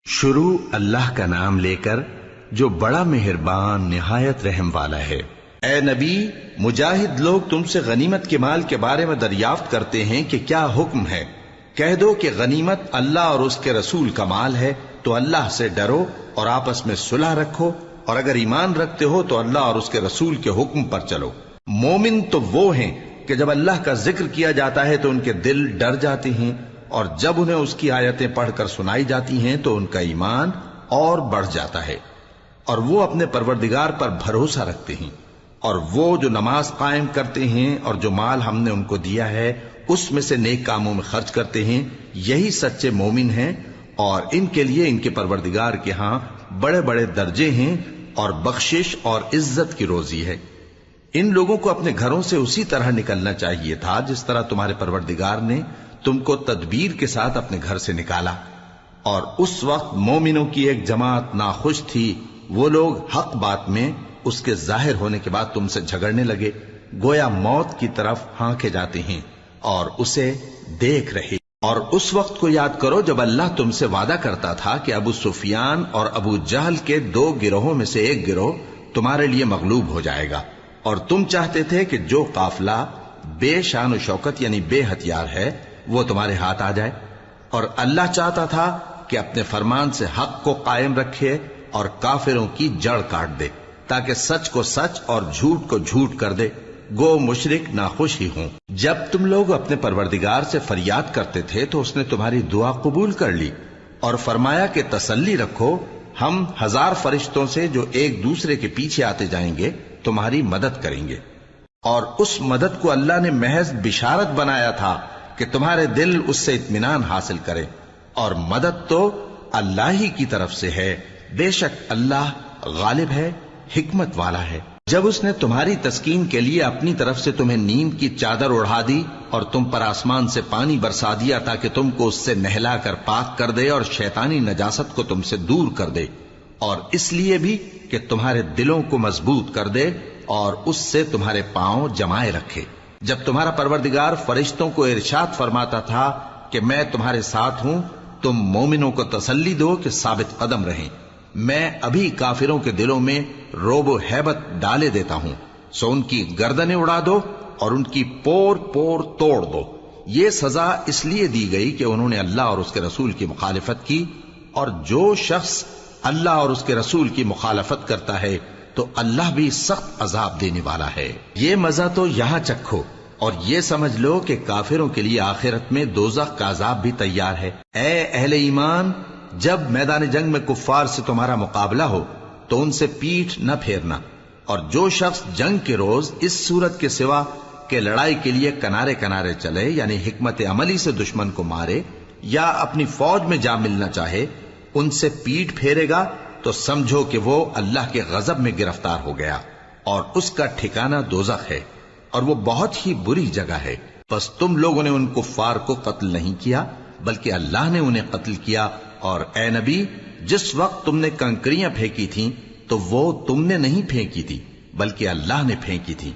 شروع اللہ کا نام لے کر جو بڑا مہربان نہایت رحم والا ہے۔ اے نبی، مجاہد لوگ تم سے غنیمت کے مال کے بارے میں دریافت کرتے ہیں کہ کیا حکم ہے۔ کہہ دو کہ غنیمت اللہ اور اس کے رسول کا مال ہے، تو اللہ سے ڈرو اور آپس میں صلح رکھو، اور اگر ایمان رکھتے ہو تو اللہ اور اس کے رسول کے حکم پر چلو۔ مومن تو وہ ہیں کہ جب اللہ کا ذکر کیا جاتا ہے تو ان کے دل ڈر جاتے ہیں، اور جب انہیں اس کی آیتیں پڑھ کر سنائی جاتی ہیں تو ان کا ایمان اور بڑھ جاتا ہے، اور وہ اپنے پروردگار پر بھروسہ رکھتے ہیں، اور وہ جو نماز قائم کرتے ہیں اور جو مال ہم نے ان کو دیا ہے اس میں سے نیک کاموں میں خرچ کرتے ہیں، یہی سچے مومن ہیں، اور ان کے لیے ان کے پروردگار کے ہاں بڑے بڑے درجے ہیں اور بخشش اور عزت کی روزی ہے۔ ان لوگوں کو اپنے گھروں سے اسی طرح نکلنا چاہیے تھا جس طرح تمہارے پروردگار نے تم کو تدبیر کے ساتھ اپنے گھر سے نکالا، اور اس وقت مومنوں کی ایک جماعت ناخوش تھی، وہ لوگ حق بات میں اس کے ظاہر ہونے کے بعد تم سے جھگڑنے لگے، گویا موت کی طرف ہانکے جاتے ہیں اور اسے دیکھ رہے۔ اور اس وقت کو یاد کرو جب اللہ تم سے وعدہ کرتا تھا کہ ابو سفیان اور ابو جہل کے 2 گروہوں میں سے ایک گروہ تمہارے لیے مغلوب ہو جائے گا، اور تم چاہتے تھے کہ جو قافلہ بے شان و شوکت یعنی بے ہتھیار ہے وہ تمہارے ہاتھ آ جائے، اور اللہ چاہتا تھا کہ اپنے فرمان سے حق کو قائم رکھے اور کافروں کی جڑ کاٹ دے، تاکہ سچ کو سچ اور جھوٹ کو جھوٹ کر دے، گو مشرک ناخوش ہی ہوں۔ جب تم لوگ اپنے پروردگار سے فریاد کرتے تھے تو اس نے تمہاری دعا قبول کر لی اور فرمایا کہ تسلی رکھو، ہم 1000 فرشتوں سے جو ایک دوسرے کے پیچھے آتے جائیں گے تمہاری مدد کریں گے، اور اس مدد کو اللہ نے محض بشارت بنایا تھا کہ تمہارے دل اس سے اطمینان حاصل کرے، اور مدد تو اللہ ہی کی طرف سے ہے، بے شک اللہ غالب ہے، حکمت والا ہے۔ جب اس نے تمہاری تسکین کے لیے اپنی طرف سے تمہیں نیند کی چادر اڑھا دی اور تم پر آسمان سے پانی برسا دیا تاکہ تم کو اس سے نہلا کر پاک کر دے اور شیطانی نجاست کو تم سے دور کر دے، اور اس لیے بھی کہ تمہارے دلوں کو مضبوط کر دے اور اس سے تمہارے پاؤں جمائے رکھے، جب تمہارا پروردگار فرشتوں کو ارشاد فرماتا تھا کہ میں تمہارے ساتھ ہوں، تم مومنوں کو تسلی دو کہ ثابت قدم رہیں، میں ابھی کافروں کے دلوں میں رعب و ہیبت ڈالے دیتا ہوں، سو ان کی گردنیں اڑا دو اور ان کی پور پور توڑ دو۔ یہ سزا اس لیے دی گئی کہ انہوں نے اللہ اور اس کے رسول کی مخالفت کی، اور جو شخص اللہ اور اس کے رسول کی مخالفت کرتا ہے تو اللہ بھی سخت عذاب دینے والا ہے۔ یہ مزہ تو یہاں چکھو، اور یہ سمجھ لو کہ کافروں کے لیے آخرت میں دوزخ کا عذاب بھی تیار ہے۔ اے اہل ایمان، جب میدان جنگ میں کفار سے تمہارا مقابلہ ہو تو ان سے پیٹھ نہ پھیرنا، اور جو شخص جنگ کے روز اس صورت کے سوا کہ لڑائی کے لیے کنارے کنارے چلے یعنی حکمت عملی سے دشمن کو مارے یا اپنی فوج میں جا ملنا چاہے، ان سے پیٹھ پھیرے گا تو سمجھو کہ وہ اللہ کے غضب میں گرفتار ہو گیا، اور اس کا ٹھکانہ دوزخ ہے، اور وہ بہت ہی بری جگہ ہے۔ پس تم لوگوں نے ان کفار کو قتل نہیں کیا بلکہ اللہ نے انہیں قتل کیا، اور اے نبی، جس وقت تم نے کنکریاں پھینکی تھیں تو وہ تم نے نہیں پھینکی تھی بلکہ اللہ نے پھینکی تھی۔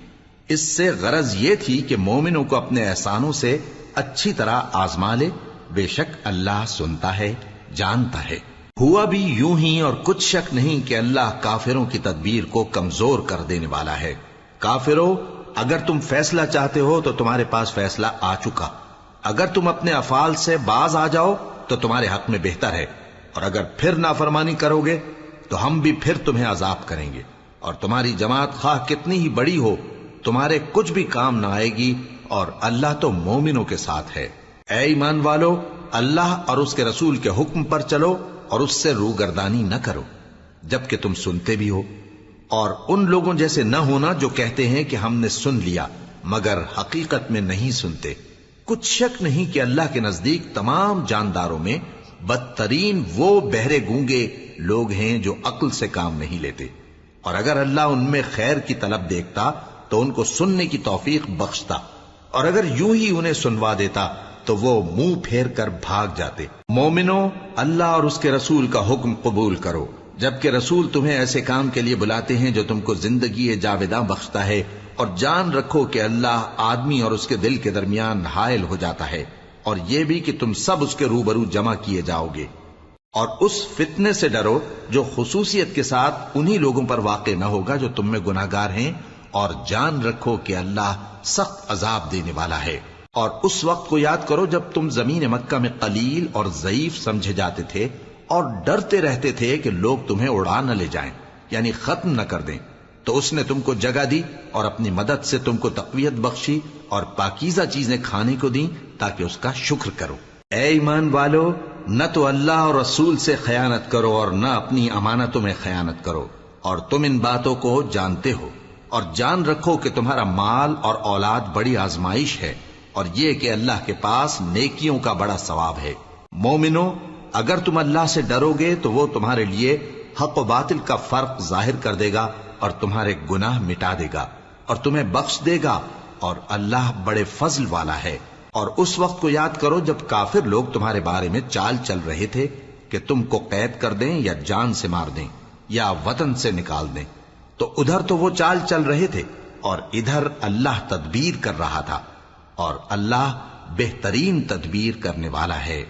اس سے غرض یہ تھی کہ مومنوں کو اپنے احسانوں سے اچھی طرح آزما لے، بے شک اللہ سنتا ہے، جانتا ہے۔ ہوا بھی یوں ہی، اور کچھ شک نہیں کہ اللہ کافروں کی تدبیر کو کمزور کر دینے والا ہے۔ کافروں، اگر تم فیصلہ چاہتے ہو تو تمہارے پاس فیصلہ آ چکا، اگر تم اپنے افعال سے باز آ جاؤ تو تمہارے حق میں بہتر ہے، اور اگر پھر نافرمانی کرو گے تو ہم بھی پھر تمہیں عذاب کریں گے، اور تمہاری جماعت خواہ کتنی ہی بڑی ہو تمہارے کچھ بھی کام نہ آئے گی، اور اللہ تو مومنوں کے ساتھ ہے۔ اے ایمان والو، اللہ اور اس کے رسول کے حکم پر چلو اور اس سے روگردانی نہ کرو جبکہ تم سنتے بھی ہو، اور ان لوگوں جیسے نہ ہونا جو کہتے ہیں کہ ہم نے سن لیا مگر حقیقت میں نہیں سنتے۔ کچھ شک نہیں کہ اللہ کے نزدیک تمام جانداروں میں بدترین وہ بہرے گونگے لوگ ہیں جو عقل سے کام نہیں لیتے، اور اگر اللہ ان میں خیر کی طلب دیکھتا تو ان کو سننے کی توفیق بخشتا، اور اگر یوں ہی انہیں سنوا دیتا تو وہ منہ پھیر کر بھاگ جاتے۔ مومنوں، اللہ اور اس کے رسول کا حکم قبول کرو، جبکہ رسول تمہیں ایسے کام کے لیے بلاتے ہیں جو تم کو زندگی جاوداں بخشتا ہے، اور جان رکھو کہ اللہ آدمی اور اس کے دل کے درمیان حائل ہو جاتا ہے، اور یہ بھی کہ تم سب اس کے روبرو جمع کیے جاؤ گے۔ اور اس فتنے سے ڈرو جو خصوصیت کے ساتھ انہی لوگوں پر واقع نہ ہوگا جو تم میں گناہگار ہیں، اور جان رکھو کہ اللہ سخت عذاب دینے والا ہے۔ اور اس وقت کو یاد کرو جب تم زمین مکہ میں قلیل اور ضعیف سمجھے جاتے تھے اور ڈرتے رہتے تھے کہ لوگ تمہیں اڑا نہ لے جائیں، یعنی ختم نہ کر دیں، تو اس نے تم کو جگہ دی اور اپنی مدد سے تم کو تقویت بخشی اور پاکیزہ چیزیں کھانے کو دیں تاکہ اس کا شکر کرو۔ اے ایمان والو، نہ تو اللہ اور رسول سے خیانت کرو اور نہ اپنی امانتوں میں خیانت کرو، اور تم ان باتوں کو جانتے ہو، اور جان رکھو کہ تمہارا مال اور اولاد بڑی آزمائش ہے، اور یہ کہ اللہ کے پاس نیکیوں کا بڑا ثواب ہے۔ مومنو، اگر تم اللہ سے ڈرو گے تو وہ تمہارے لیے حق و باطل کا فرق ظاہر کر دے گا اور تمہارے گناہ مٹا دے گا اور تمہیں بخش دے گا، اور اللہ بڑے فضل والا ہے۔ اور اس وقت کو یاد کرو جب کافر لوگ تمہارے بارے میں چال چل رہے تھے کہ تم کو قید کر دیں یا جان سے مار دیں یا وطن سے نکال دیں، تو ادھر تو وہ چال چل رہے تھے اور ادھر اللہ تدبیر کر رہا تھا، اور اللہ بہترین تدبیر کرنے والا ہے۔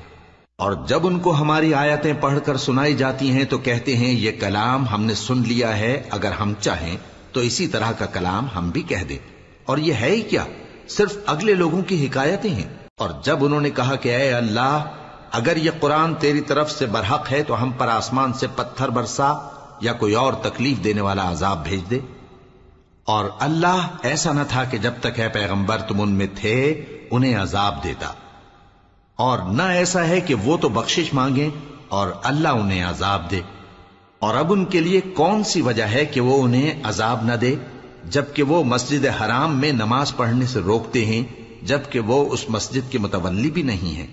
اور جب ان کو ہماری آیتیں پڑھ کر سنائی جاتی ہیں تو کہتے ہیں یہ کلام ہم نے سن لیا ہے، اگر ہم چاہیں تو اسی طرح کا کلام ہم بھی کہہ دیں، اور یہ ہے ہی کیا، صرف اگلے لوگوں کی حکایتیں ہیں۔ اور جب انہوں نے کہا کہ اے اللہ، اگر یہ قرآن تیری طرف سے برحق ہے تو ہم پر آسمان سے پتھر برسا یا کوئی اور تکلیف دینے والا عذاب بھیج دے۔ اور اللہ ایسا نہ تھا کہ جب تک اے پیغمبر تم ان میں تھے انہیں عذاب دیتا، اور نہ ایسا ہے کہ وہ تو بخشش مانگیں اور اللہ انہیں عذاب دے۔ اور اب ان کے لیے کون سی وجہ ہے کہ وہ انہیں عذاب نہ دے، جبکہ وہ مسجد حرام میں نماز پڑھنے سے روکتے ہیں، جبکہ وہ اس مسجد کے متولی بھی نہیں ہیں۔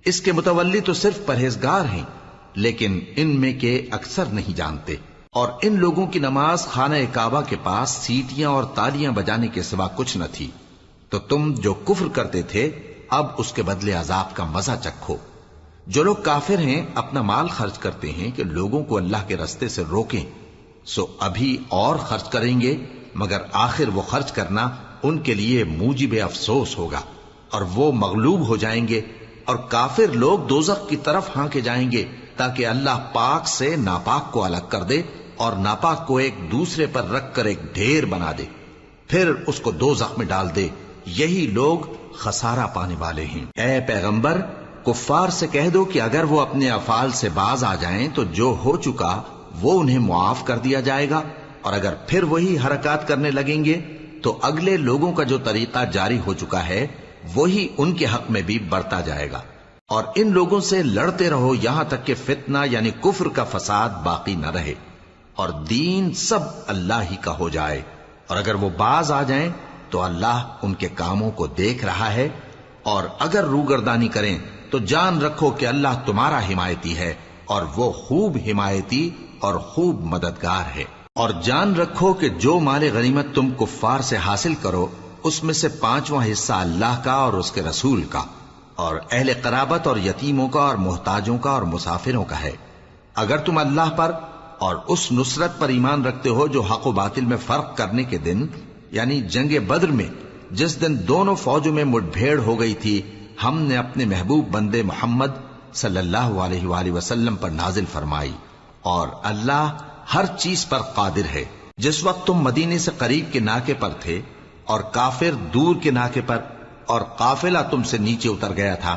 اس کے متولی تو صرف پرہیزگار ہیں، لیکن ان میں کے اکثر نہیں جانتے۔ اور ان لوگوں کی نماز خانہ کعبہ کے پاس سیٹیاں اور تالیاں بجانے کے سوا کچھ نہ تھی، تو تم جو کفر کرتے تھے اب اس کے بدلے عذاب کا مزہ چکھو۔ جو لوگ کافر ہیں اپنا مال خرچ کرتے ہیں کہ لوگوں کو اللہ کے رستے سے روکیں، سو ابھی اور خرچ کریں گے، مگر آخر وہ خرچ کرنا ان کے لیے موجب افسوس ہوگا، اور وہ مغلوب ہو جائیں گے، اور کافر لوگ دوزخ کی طرف ہانکے جائیں گے تاکہ اللہ پاک سے ناپاک کو الگ کر دے اور ناپاک کو ایک دوسرے پر رکھ کر ایک ڈھیر بنا دے، پھر اس کو دوزخ میں ڈال دے۔ یہی لوگ خسارہ پانے والے ہیں۔ اے پیغمبر، کفار سے کہہ دو کہ اگر وہ اپنے افعال سے باز آ جائیں تو جو ہو چکا وہ انہیں معاف کر دیا جائے گا، اور اگر پھر وہی حرکات کرنے لگیں گے تو اگلے لوگوں کا جو طریقہ جاری ہو چکا ہے وہی ان کے حق میں بھی برتا جائے گا۔ اور ان لوگوں سے لڑتے رہو یہاں تک کہ فتنہ یعنی کفر کا فساد باقی نہ رہے اور دین سب اللہ ہی کا ہو جائے، اور اگر وہ باز آ جائیں تو اللہ ان کے کاموں کو دیکھ رہا ہے، اور اگر روگردانی کریں تو جان رکھو کہ اللہ تمہارا حمایتی ہے، اور وہ خوب حمایتی اور خوب مددگار ہے۔ اور جان رکھو کہ جو مال غنیمت تم کفار سے حاصل کرو اس میں سے 5واں حصہ اللہ کا اور اس کے رسول کا اور اہل قرابت اور یتیموں کا اور محتاجوں کا اور مسافروں کا ہے۔ اگر تم اللہ پر اور اس نصرت پر ایمان رکھتے ہو جو حق و باطل میں فرق کرنے کے دن یعنی جنگ بدر میں جس دن دونوں فوجوں میں مٹ بھیڑ ہو گئی تھی، ہم نے اپنے محبوب بندے محمد صلی اللہ علیہ وآلہ وسلم پر نازل فرمائی، اور اللہ ہر چیز پر قادر ہے۔ جس وقت تم مدینے سے قریب کے ناکے پر تھے اور کافر دور کے ناکے پر، اور قافلہ تم سے نیچے اتر گیا تھا،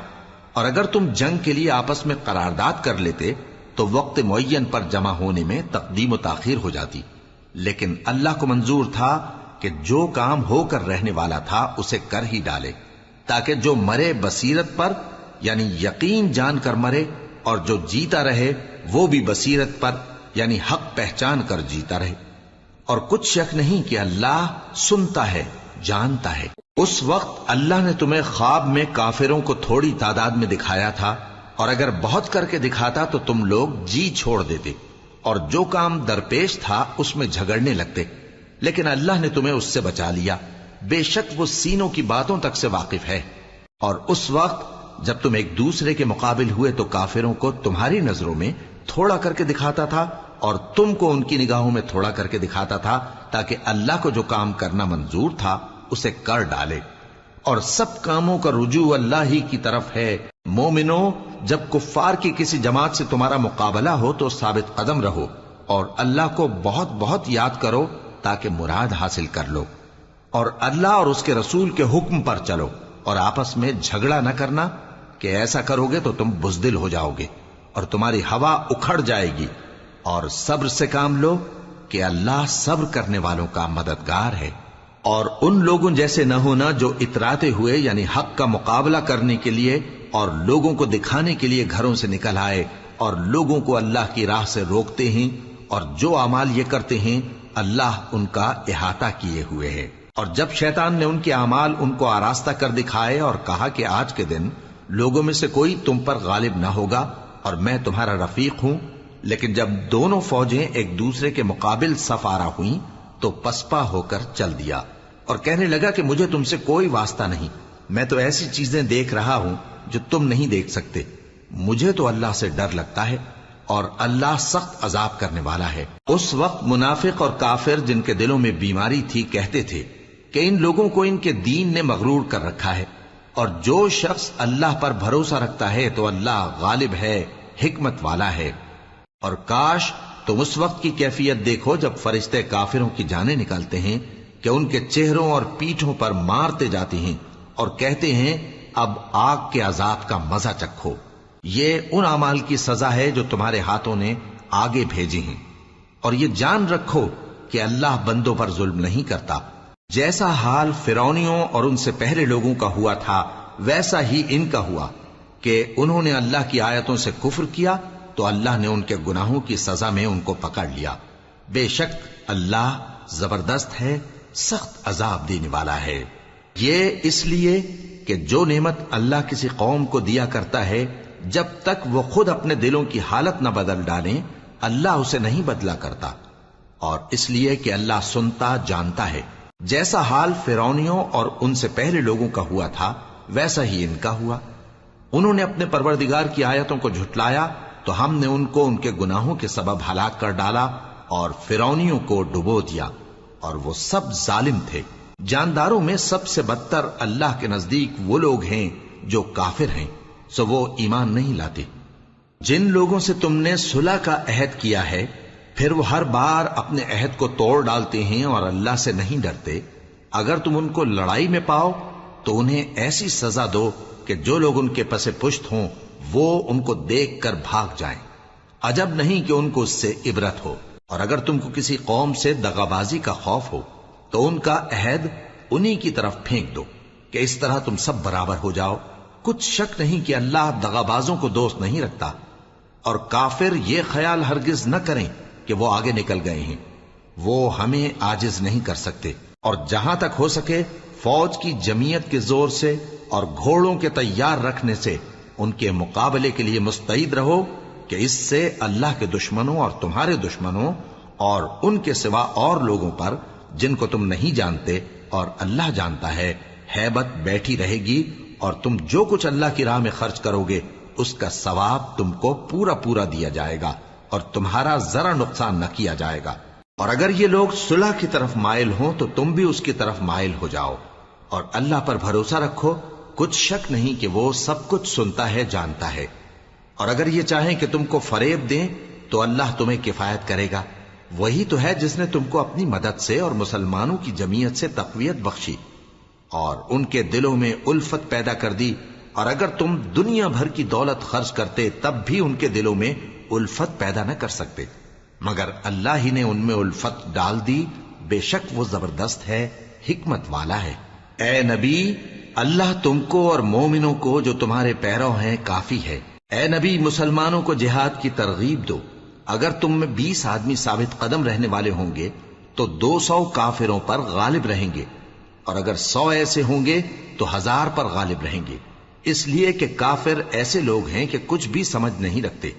اور اگر تم جنگ کے لیے آپس میں قرارداد کر لیتے تو وقت معین پر جمع ہونے میں تقدیم و تاخیر ہو جاتی، لیکن اللہ کو منظور تھا کہ جو کام ہو کر رہنے والا تھا اسے کر ہی ڈالے، تاکہ جو مرے بصیرت پر یعنی یقین جان کر مرے، اور جو جیتا رہے وہ بھی بصیرت پر یعنی حق پہچان کر جیتا رہے۔ اور کچھ شک نہیں کہ اللہ سنتا ہے، جانتا ہے۔ اس وقت اللہ نے تمہیں خواب میں کافروں کو تھوڑی تعداد میں دکھایا تھا، اور اگر بہت کر کے دکھاتا تو تم لوگ جی چھوڑ دیتے اور جو کام درپیش تھا اس میں جھگڑنے لگتے، لیکن اللہ نے تمہیں اس سے بچا لیا، بے شک وہ سینوں کی باتوں تک سے واقف ہے۔ اور اس وقت جب تم ایک دوسرے کے مقابل ہوئے تو کافروں کو تمہاری نظروں میں تھوڑا کر کے دکھاتا تھا اور تم کو ان کی نگاہوں میں تھوڑا کر کے دکھاتا تھا، تاکہ اللہ کو جو کام کرنا منظور تھا اسے کر ڈالے، اور سب کاموں کا رجوع اللہ ہی کی طرف ہے۔ مومنو، جب کفار کی کسی جماعت سے تمہارا مقابلہ ہو تو ثابت قدم رہو اور اللہ کو بہت بہت یاد کرو تاکہ مراد حاصل کر لو، اور اللہ اور اس کے رسول کے حکم پر چلو، اور آپس میں جھگڑا نہ کرنا کہ ایسا کرو گے تو تم بزدل ہو جاؤ گے اور تمہاری ہوا اکھڑ جائے گی، اور صبر سے کام لو کہ اللہ صبر کرنے والوں کا مددگار ہے۔ اور ان لوگوں جیسے نہ ہونا جو اتراتے ہوئے یعنی حق کا مقابلہ کرنے کے لیے اور لوگوں کو دکھانے کے لیے گھروں سے نکل آئے اور لوگوں کو اللہ کی راہ سے روکتے ہیں، اور جو اعمال یہ کرتے ہیں اللہ ان کا احاطہ کیے ہوئے ہے۔ اور جب شیطان نے ان کے اعمال ان کو آراستہ کر دکھائے اور کہا کہ آج کے دن لوگوں میں سے کوئی تم پر غالب نہ ہوگا اور میں تمہارا رفیق ہوں، لیکن جب دونوں فوجیں ایک دوسرے کے مقابل صف آرا ہوئیں تو پسپا ہو کر چل دیا اور کہنے لگا کہ مجھے تم سے کوئی واسطہ نہیں، میں تو ایسی چیزیں دیکھ رہا ہوں جو تم نہیں دیکھ سکتے، مجھے تو اللہ سے ڈر لگتا ہے اور اللہ سخت عذاب کرنے والا ہے۔ اس وقت منافق اور کافر جن کے دلوں میں بیماری تھی کہتے تھے کہ ان لوگوں کو ان کے دین نے مغرور کر رکھا ہے، اور جو شخص اللہ پر بھروسہ رکھتا ہے تو اللہ غالب ہے، حکمت والا ہے۔ اور کاش تم اس وقت کی کیفیت دیکھو جب فرشتے کافروں کی جانیں نکالتے ہیں کہ ان کے چہروں اور پیٹھوں پر مارتے جاتے ہیں اور کہتے ہیں اب آگ کے عذاب کا مزہ چکھو، یہ ان اعمال کی سزا ہے جو تمہارے ہاتھوں نے آگے بھیجی ہیں، اور یہ جان رکھو کہ اللہ بندوں پر ظلم نہیں کرتا۔ جیسا حال فرعونیوں اور ان سے پہلے لوگوں کا ہوا تھا ویسا ہی ان کا ہوا کہ انہوں نے اللہ کی آیتوں سے کفر کیا تو اللہ نے ان کے گناہوں کی سزا میں ان کو پکڑ لیا۔ بے شک اللہ زبردست ہے، سخت عذاب دینے والا ہے۔ یہ اس لیے کہ جو نعمت اللہ کسی قوم کو دیا کرتا ہے جب تک وہ خود اپنے دلوں کی حالت نہ بدل ڈالیں اللہ اسے نہیں بدلا کرتا، اور اس لیے کہ اللہ سنتا جانتا ہے۔ جیسا حال فرعونیوں اور ان سے پہلے لوگوں کا ہوا تھا ویسا ہی ان کا ہوا۔ انہوں نے اپنے پروردگار کی آیتوں کو جھٹلایا تو ہم نے ان کو ان کے گناہوں کے سبب ہلاک کر ڈالا اور فرعونیوں کو ڈبو دیا، اور وہ سب ظالم تھے۔ جانداروں میں سب سے بدتر اللہ کے نزدیک وہ لوگ ہیں جو کافر ہیں، سو وہ ایمان نہیں لاتے۔ جن لوگوں سے تم نے صلح کا عہد کیا ہے پھر وہ ہر بار اپنے عہد کو توڑ ڈالتے ہیں اور اللہ سے نہیں ڈرتے، اگر تم ان کو لڑائی میں پاؤ تو انہیں ایسی سزا دو کہ جو لوگ ان کے پس پشت ہوں وہ ان کو دیکھ کر بھاگ جائیں، عجب نہیں کہ ان کو اس سے عبرت ہو۔ اور اگر تم کو کسی قوم سے دغابازی کا خوف ہو تو ان کا عہد انہی کی طرف پھینک دو کہ اس طرح تم سب برابر ہو جاؤ۔ کچھ شک نہیں کہ اللہ دغابازوں کو دوست نہیں رکھتا، اور کافر یہ خیال ہرگز نہ کریں کہ وہ آگے نکل گئے ہیں، وہ ہمیں عاجز نہیں کر سکتے۔ اور جہاں تک ہو سکے فوج کی جمعیت کے زور سے اور گھوڑوں کے تیار رکھنے سے ان کے مقابلے کے لیے مستعد رہو کہ اس سے اللہ کے دشمنوں اور تمہارے دشمنوں اور ان کے سوا اور لوگوں پر جن کو تم نہیں جانتے اور اللہ جانتا ہے ہیبت بیٹھی رہے گی، اور تم جو کچھ اللہ کی راہ میں خرچ کرو گے اس کا ثواب تم کو پورا پورا دیا جائے گا اور تمہارا ذرا نقصان نہ کیا جائے گا۔ اور اگر یہ لوگ صلح کی طرف مائل ہوں تو تم بھی اس کی طرف مائل ہو جاؤ، اور اللہ پر بھروسہ رکھو، کچھ شک نہیں کہ وہ سب کچھ سنتا ہے جانتا ہے۔ اور اگر یہ چاہیں کہ تم کو فریب دیں تو اللہ تمہیں کفایت کرے گا، وہی تو ہے جس نے تم کو اپنی مدد سے اور مسلمانوں کی جمعیت سے تقویت بخشی اور ان کے دلوں میں الفت پیدا کر دی، اور اگر تم دنیا بھر کی دولت خرچ کرتے تب بھی ان کے دلوں میں الفت پیدا نہ کر سکتے، مگر اللہ ہی نے ان میں الفت ڈال دی، بے شک وہ زبردست ہے، حکمت والا ہے۔ اے نبی، اللہ تم کو اور مومنوں کو جو تمہارے پیرو ہیں کافی ہے۔ اے نبی، مسلمانوں کو جہاد کی ترغیب دو۔ اگر تم میں 20 آدمی ثابت قدم رہنے والے ہوں گے تو 200 کافروں پر غالب رہیں گے، اور اگر 100 ایسے ہوں گے تو 1000 پر غالب رہیں گے، اس لیے کہ کافر ایسے لوگ ہیں کہ کچھ بھی سمجھ نہیں رکھتے۔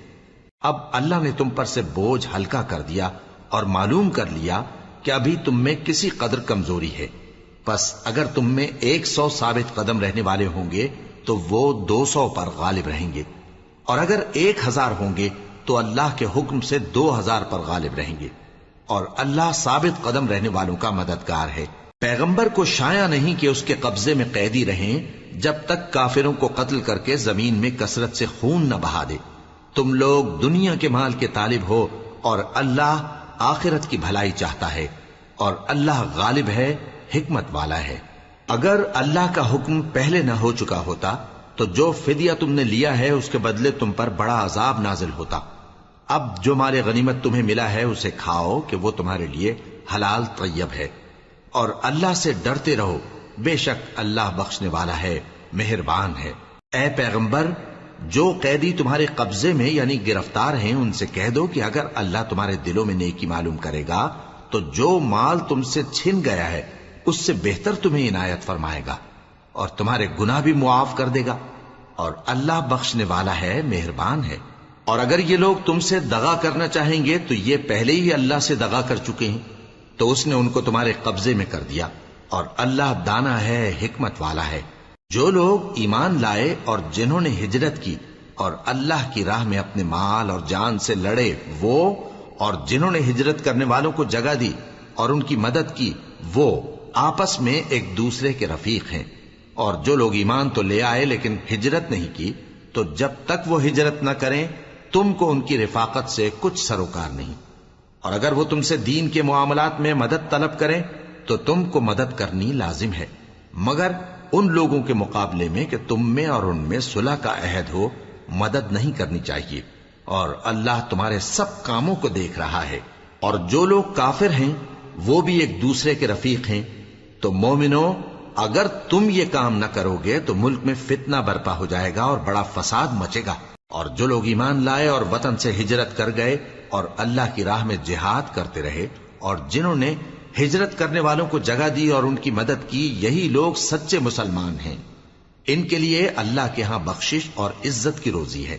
اب اللہ نے تم پر سے بوجھ ہلکا کر دیا اور معلوم کر لیا کہ ابھی تم میں کسی قدر کمزوری ہے، پس اگر تم میں 100 ثابت قدم رہنے والے ہوں گے تو وہ 200 پر غالب رہیں گے، اور اگر 1000 ہوں گے تو اللہ کے حکم سے 2000 پر غالب رہیں گے، اور اللہ ثابت قدم رہنے والوں کا مددگار ہے۔ پیغمبر کو شایع نہیں کہ اس کے قبضے میں قیدی رہیں جب تک کافروں کو قتل کر کے زمین میں کثرت سے خون نہ بہا دے۔ تم لوگ دنیا کے مال کے طالب ہو اور اللہ آخرت کی بھلائی چاہتا ہے، اور اللہ غالب ہے، حکمت والا ہے۔ اگر اللہ کا حکم پہلے نہ ہو چکا ہوتا تو جو فدیہ تم نے لیا ہے اس کے بدلے تم پر بڑا عذاب نازل ہوتا۔ اب جو مال غنیمت تمہیں ملا ہے اسے کھاؤ کہ وہ تمہارے لیے حلال طیب ہے، اور اللہ سے ڈرتے رہو، بے شک اللہ بخشنے والا ہے، مہربان ہے۔ اے پیغمبر، جو قیدی تمہارے قبضے میں یعنی گرفتار ہیں ان سے کہہ دو کہ اگر اللہ تمہارے دلوں میں نیکی معلوم کرے گا تو جو مال تم سے چھن گیا ہے اس سے بہتر تمہیں عنایت فرمائے گا اور تمہارے گناہ بھی معاف کر دے گا، اور اللہ بخشنے والا ہے، مہربان ہے۔ اور اگر یہ لوگ تم سے دغا کرنا چاہیں گے تو یہ پہلے ہی اللہ سے دغا کر چکے ہیں، تو اس نے ان کو تمہارے قبضے میں کر دیا، اور اللہ دانا ہے، حکمت والا ہے۔ جو لوگ ایمان لائے اور جنہوں نے ہجرت کی اور اللہ کی راہ میں اپنے مال اور جان سے لڑے، وہ اور جنہوں نے ہجرت کرنے والوں کو جگہ دی اور ان کی مدد کی، وہ آپس میں ایک دوسرے کے رفیق ہیں۔ اور جو لوگ ایمان تو لے آئے لیکن ہجرت نہیں کی، تو جب تک وہ ہجرت نہ کریں تم کو ان کی رفاقت سے کچھ سروکار نہیں، اور اگر وہ تم سے دین کے معاملات میں مدد طلب کریں تو تم کو مدد کرنی لازم ہے، مگر ان لوگوں کے مقابلے میں کہ تم میں اور ان میں صلح کا عہد ہو مدد نہیں کرنی چاہیے، اور اللہ تمہارے سب کاموں کو دیکھ رہا ہے۔ اور جو لوگ کافر ہیں وہ بھی ایک دوسرے کے رفیق ہیں۔ تو مومنو، اگر تم یہ کام نہ کرو گے تو ملک میں فتنہ برپا ہو جائے گا اور بڑا فساد مچے گا۔ اور جو لوگ ایمان لائے اور وطن سے ہجرت کر گئے اور اللہ کی راہ میں جہاد کرتے رہے، اور جنہوں نے ہجرت کرنے والوں کو جگہ دی اور ان کی مدد کی، یہی لوگ سچے مسلمان ہیں۔ ان کے لیے اللہ کے ہاں بخشش اور عزت کی روزی ہے۔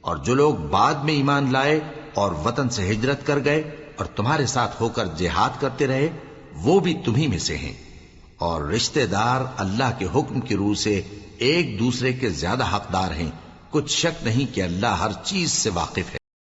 اور جو لوگ بعد میں ایمان لائے اور وطن سے ہجرت کر گئے اور تمہارے ساتھ ہو کر جہاد کرتے رہے، وہ بھی تمہیں میں سے ہیں۔ اور رشتہ دار اللہ کے حکم کی روح سے ایک دوسرے کے زیادہ حقدار ہیں، کچھ شک نہیں کہ اللہ ہر چیز سے واقف ہے۔